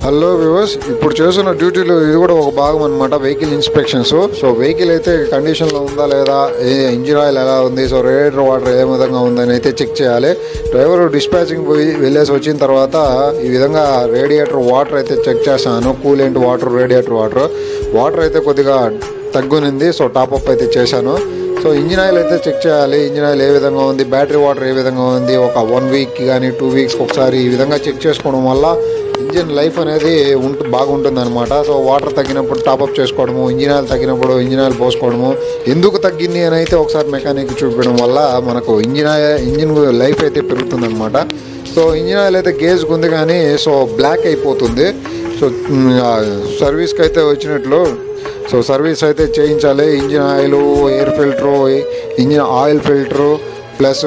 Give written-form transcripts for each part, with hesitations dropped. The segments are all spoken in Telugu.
హలో వ్యూవర్స్, ఇప్పుడు చేస్తున్న డ్యూటీలో ఇది కూడా ఒక భాగం అనమాట. Vehicle inspections. సో వెహికల్ అయితే కండిషన్లో ఉందా లేదా, ఇంజిన్ ఆయిల్ ఎలా ఉంది, సో రేడియేటర్ వాటర్ ఏ విధంగా ఉందని అయితే చెక్ చేయాలి. డ్రైవర్ డిస్పాచింగ్ పోయి వెళ్ళేసి వచ్చిన తర్వాత ఈ విధంగా రేడియేటర్ వాటర్ అయితే చెక్ చేస్తాను. కూలెంట్ వాటర్, రేడియేటర్ వాటర్ అయితే కొద్దిగా తగ్గునింది. సో టాప్అప్ అయితే చేశాను. సో ఇంజిన్ ఆయిల్ అయితే చెక్ చేయాలి. ఇంజిన్ ఆయిల్ ఏ విధంగా ఉంది, బ్యాటరీ వాటర్ ఏ విధంగా ఉంది, ఒక 1 వీక్ కానీ 2 వీక్స్కి ఒకసారి ఈ విధంగా చెక్ చేసుకోవడం వల్ల ఇంజిన్ లైఫ్ అనేది బాగుంటుంది అనమాట. సో వాటర్ తగ్గినప్పుడు టాప్అప్ చేసుకోవడము, ఇంజిన్ ఆయిల్ తగ్గినప్పుడు ఇంజిన్ ఆయిల్ పోసుకోవడము, ఎందుకు తగ్గింది అని అయితే ఒకసారి మెకానిక్ చూపించడం వల్ల మనకు ఇంజిన్ లైఫ్ అయితే పెరుగుతుంది అనమాట. సో ఇంజిన్ ఆయిల్ అయితే గేజ్కి ఉంది కానీ సో బ్లాక్ అయిపోతుంది. సో సర్వీస్కి అయితే వచ్చినట్లు సో సర్వీస్ అయితే చేయించాలి. Engine oil, air filter, engine oil filter plus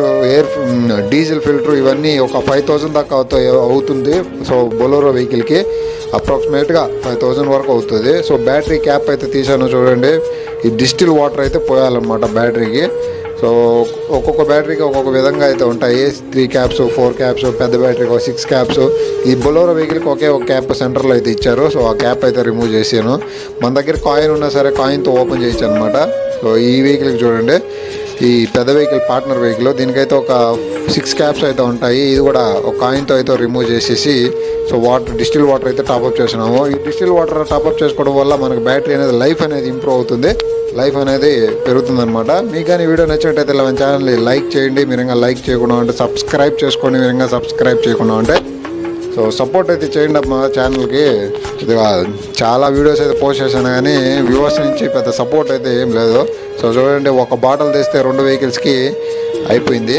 diesel filter ఇవన్నీ ఒక 5,000 దాకా అవుతుంది. సో బొలెరో వెహికల్కి అప్రాక్సిమేట్గా 5,000 వరకు అవుతుంది. సో బ్యాటరీ క్యాప్ అయితే తీసాను చూడండి. ఈ డిస్టిల్ వాటర్ అయితే పోయాలన్నమాట బ్యాటరీకి. సో ఒక్కొక్క బ్యాటరీకి ఒక్కొక్క విధంగా అయితే ఉంటాయి. 3 క్యాప్స్, 4 క్యాప్స్, పెద్ద బ్యాటరీకి 6 క్యాప్స్. ఈ బొలెరో వెహికల్కి ఒకే ఒక క్యాప్ సెంటర్లో అయితే ఇచ్చారు. సో ఆ క్యాప్ అయితే రిమూవ్ చేసాను. మన దగ్గర కాయిన్ ఉన్నా సరే కాయిన్తో ఓపెన్ చేయొచ్చు అనమాట. సో ఈ వెహికల్కి చూడండి, ఈ పెద్ద వెహికల్ పార్ట్నర్ వెహికల్, దీనికైతే ఒక 6 క్యాప్స్ అయితే ఉంటాయి. ఇది కూడా ఒక కాయిన్తో అయితే రిమూవ్ చేసేసి సో డిస్టిల్ వాటర్ అయితే టాప్అప్ చేసినాము. ఈ డిస్టిల్ వాటర్ టాప్అప్ చేసుకోవడం వల్ల మనకు బ్యాటరీ అనేది లైఫ్ అనేది ఇంప్రూవ్ అవుతుంది, లైఫ్ అనేది పెరుగుతుంది అనమాట. మీకు కానీ వీడియో నచ్చినట్టయితే మన ఛానల్ని లైక్ చేయండి. మీరు ఇంకా లైక్ చేయకుండా ఉంటే సబ్స్క్రైబ్ చేసుకోండి. మీరు ఇంకా సబ్స్క్రైబ్ చేయకుండా ఉంటే సో సపోర్ట్ అయితే చేయండి మా ఛానల్కి. చాలా వీడియోస్ అయితే పోస్ట్ చేశాను కానీ వ్యూవర్స్ నుంచి పెద్ద సపోర్ట్ అయితే ఏం లేదు. సో చూడండి, ఒక బాటిల్ తెస్తే 2 వెహికల్స్కి అయిపోయింది.